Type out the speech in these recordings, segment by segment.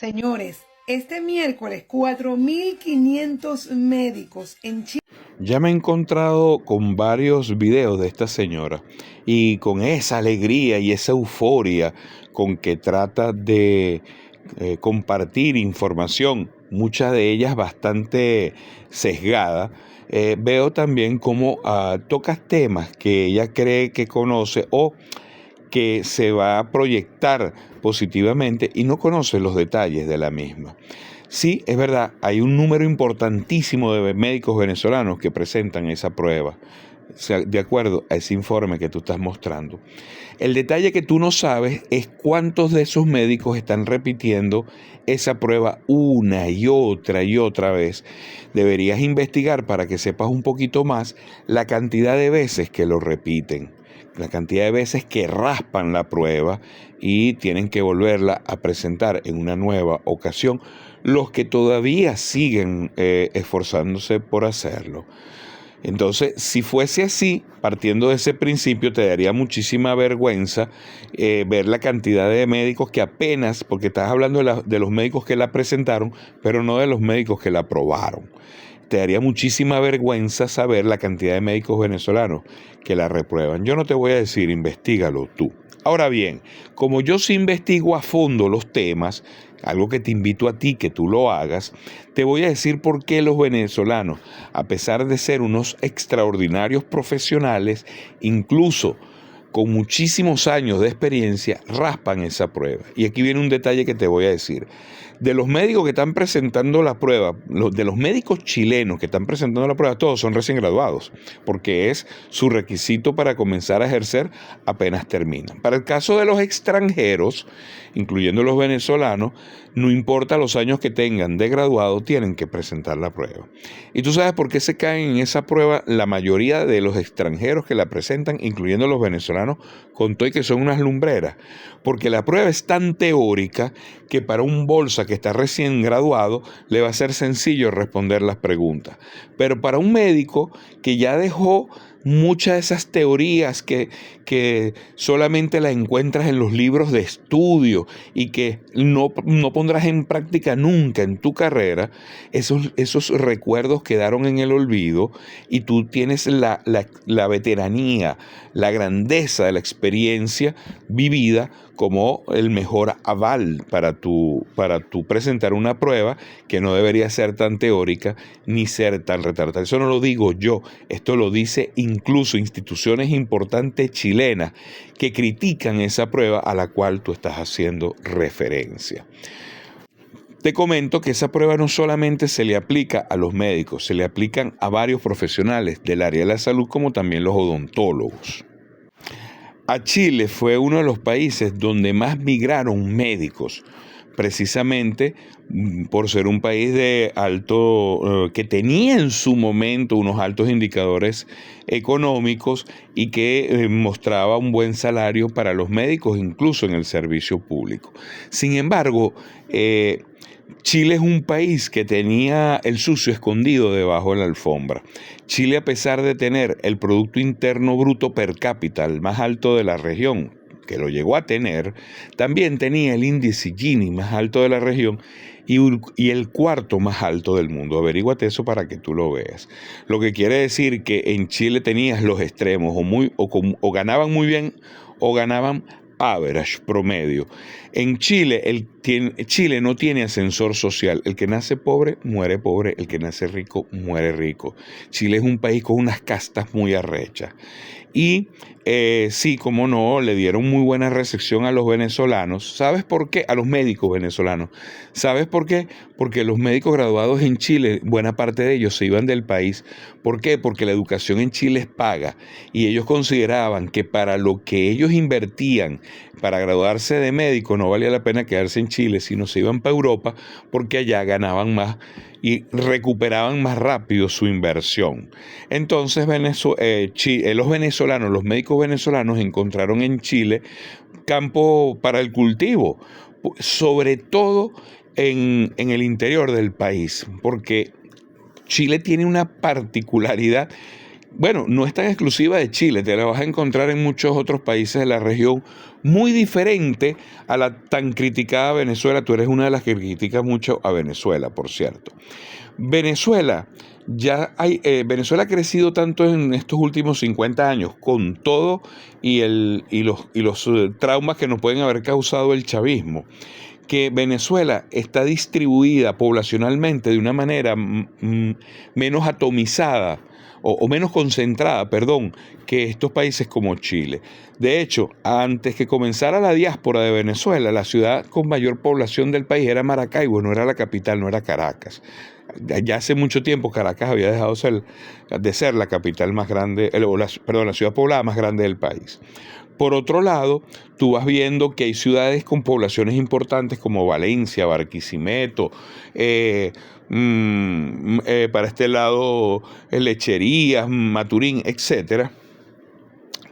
Señores, este miércoles 4.500 médicos en Chile. Ya me he encontrado con varios videos de esta señora y con esa alegría y esa euforia con que trata de compartir información, muchas de ellas bastante sesgada. Veo también cómo tocas temas que ella cree que conoce o que se va a proyectar positivamente y no conoce los detalles de la misma. Sí, es verdad, hay un número importantísimo de médicos venezolanos que presentan esa prueba, o sea, de acuerdo a ese informe que tú estás mostrando. El detalle que tú no sabes es cuántos de esos médicos están repitiendo esa prueba una y otra vez. Deberías investigar para que sepas un poquito más la cantidad de veces que lo repiten, la cantidad de veces que raspan la prueba y tienen que volverla a presentar en una nueva ocasión, los que todavía siguen esforzándose por hacerlo. Entonces, si fuese así, partiendo de ese principio, te daría muchísima vergüenza ver la cantidad de médicos que apenas, porque estás hablando de los médicos que la presentaron, pero no de los médicos que la aprobaron. Te daría muchísima vergüenza saber la cantidad de médicos venezolanos que la reprueban. Yo no te voy a decir, investígalo tú. Ahora bien, como yo sí investigo a fondo los temas, algo que te invito a ti que tú lo hagas, te voy a decir por qué los venezolanos, a pesar de ser unos extraordinarios profesionales, incluso con muchísimos años de experiencia, raspan esa prueba. Y aquí viene un detalle que te voy a decir. De los médicos que están presentando la prueba, de los médicos chilenos que están presentando la prueba, todos son recién graduados, porque es su requisito para comenzar a ejercer apenas terminan. Para el caso de los extranjeros, incluyendo los venezolanos, no importa los años que tengan de graduado, tienen que presentar la prueba. ¿Y tú sabes por qué se caen en esa prueba la mayoría de los extranjeros que la presentan, incluyendo los venezolanos, con todo y que son unas lumbreras? Porque la prueba es tan teórica que para un bolsa que está recién graduado le va a ser sencillo responder las preguntas. Pero para un médico que ya dejó muchas de esas teorías que solamente las encuentras en los libros de estudio y que no pondrás en práctica nunca en tu carrera, esos recuerdos quedaron en el olvido y tú tienes la veteranía, la grandeza de la experiencia vivida como el mejor aval para tu presentar una prueba que no debería ser tan teórica ni ser tan retardada. Eso no lo digo yo, esto lo dice incluso instituciones importantes chilenas que critican esa prueba a la cual tú estás haciendo referencia. Te comento que esa prueba no solamente se le aplica a los médicos, se le aplican a varios profesionales del área de la salud como también los odontólogos. A Chile fue uno de los países donde más migraron médicos, precisamente por ser un país de alto, que tenía en su momento unos altos indicadores económicos y que mostraba un buen salario para los médicos, incluso en el servicio público. Sin embargo, Chile es un país que tenía el sucio escondido debajo de la alfombra. Chile, a pesar de tener el Producto Interno Bruto per cápita, el más alto de la región, que lo llegó a tener, también tenía el índice Gini más alto de la región y el cuarto más alto del mundo. Averíguate eso para que tú lo veas. Lo que quiere decir que en Chile tenías los extremos, o ganaban muy bien o ganaban average, promedio. En Chile, Chile no tiene ascensor social. El que nace pobre, muere pobre. El que nace rico, muere rico. Chile es un país con unas castas muy arrechas. Y sí, como no, le dieron muy buena recepción a los venezolanos. ¿Sabes por qué? A los médicos venezolanos. ¿Sabes por qué? Porque los médicos graduados en Chile, buena parte de ellos se iban del país. ¿Por qué? Porque la educación en Chile es paga. Y ellos consideraban que para lo que ellos invertían para graduarse de médico no valía la pena quedarse en Chile, sino se iban para Europa porque allá ganaban más y recuperaban más rápido su inversión. Entonces los venezolanos, los médicos venezolanos encontraron en Chile campo para el cultivo, sobre todo en el interior del país, porque Chile tiene una particularidad bueno, no es tan exclusiva de Chile, te la vas a encontrar en muchos otros países de la región, muy diferente a la tan criticada Venezuela. Tú eres una de las que critica mucho a Venezuela, por cierto. Venezuela, Venezuela ha crecido tanto en estos últimos 50 años, con todo y los traumas que nos pueden haber causado el chavismo, que Venezuela está distribuida poblacionalmente de una manera menos atomizada o menos concentrada, perdón, que estos países como Chile. De hecho, antes que comenzara la diáspora de Venezuela, la ciudad con mayor población del país era Maracaibo, no era la capital, no era Caracas. Ya hace mucho tiempo Caracas había dejado de ser la capital más grande, la ciudad poblada más grande del país. Por otro lado, tú vas viendo que hay ciudades con poblaciones importantes como Valencia, Barquisimeto, para este lado Lecherías, Maturín, etcétera,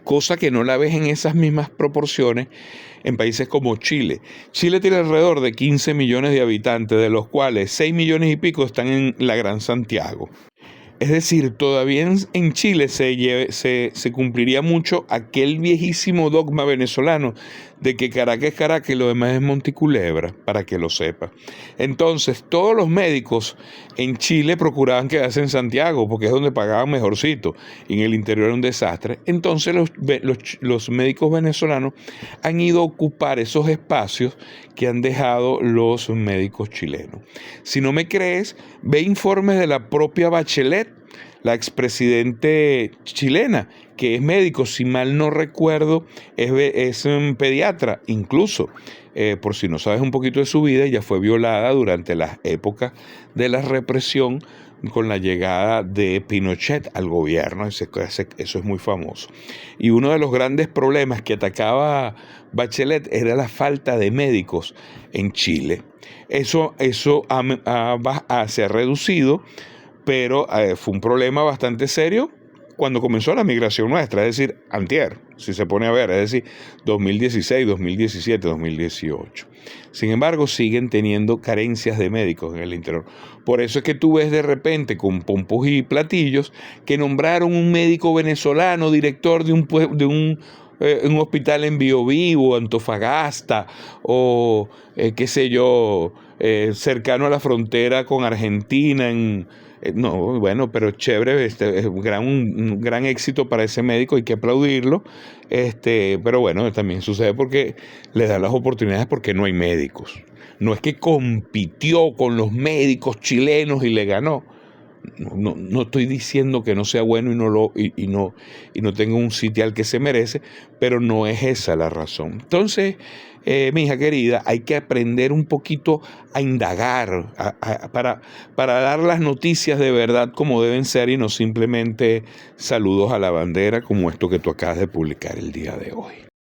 cosa que no la ves en esas mismas proporciones en países como Chile. Chile tiene alrededor de 15 millones de habitantes, de los cuales 6 millones y pico están en la Gran Santiago. Es decir, todavía en Chile se cumpliría mucho aquel viejísimo dogma venezolano de que Caracas es Caracas y lo demás es Monticulebra, para que lo sepa. Entonces, todos los médicos en Chile procuraban quedarse en Santiago, porque es donde pagaban mejorcito, y en el interior era un desastre. Entonces, los médicos venezolanos han ido a ocupar esos espacios que han dejado los médicos chilenos. Si no me crees, ve informes de la propia Bachelet, la expresidente chilena, que es médico, si mal no recuerdo, es un pediatra. Incluso, por si no sabes un poquito de su vida, ella fue violada durante las épocas de la represión con la llegada de Pinochet al gobierno. Eso es muy famoso. Y uno de los grandes problemas que atacaba Bachelet era la falta de médicos en Chile. Eso se ha reducido, pero fue un problema bastante serio cuando comenzó la migración nuestra, es decir, antier, si se pone a ver, es decir, 2016, 2017, 2018. Sin embargo, siguen teniendo carencias de médicos en el interior. Por eso es que tú ves de repente con pompos y platillos que nombraron un médico venezolano director de un hospital en Biobío, Antofagasta, o qué sé yo, cercano a la frontera con Argentina, no, bueno, pero chévere, es un gran éxito para ese médico, hay que aplaudirlo, pero bueno, también sucede porque le dan las oportunidades porque no hay médicos. No es que compitió con los médicos chilenos y le ganó. No estoy diciendo que no sea bueno y no tenga un sitial que se merece, pero no es esa la razón. Entonces, mi hija querida, hay que aprender un poquito a indagar para dar las noticias de verdad como deben ser y no simplemente saludos a la bandera como esto que tú acabas de publicar el día de hoy.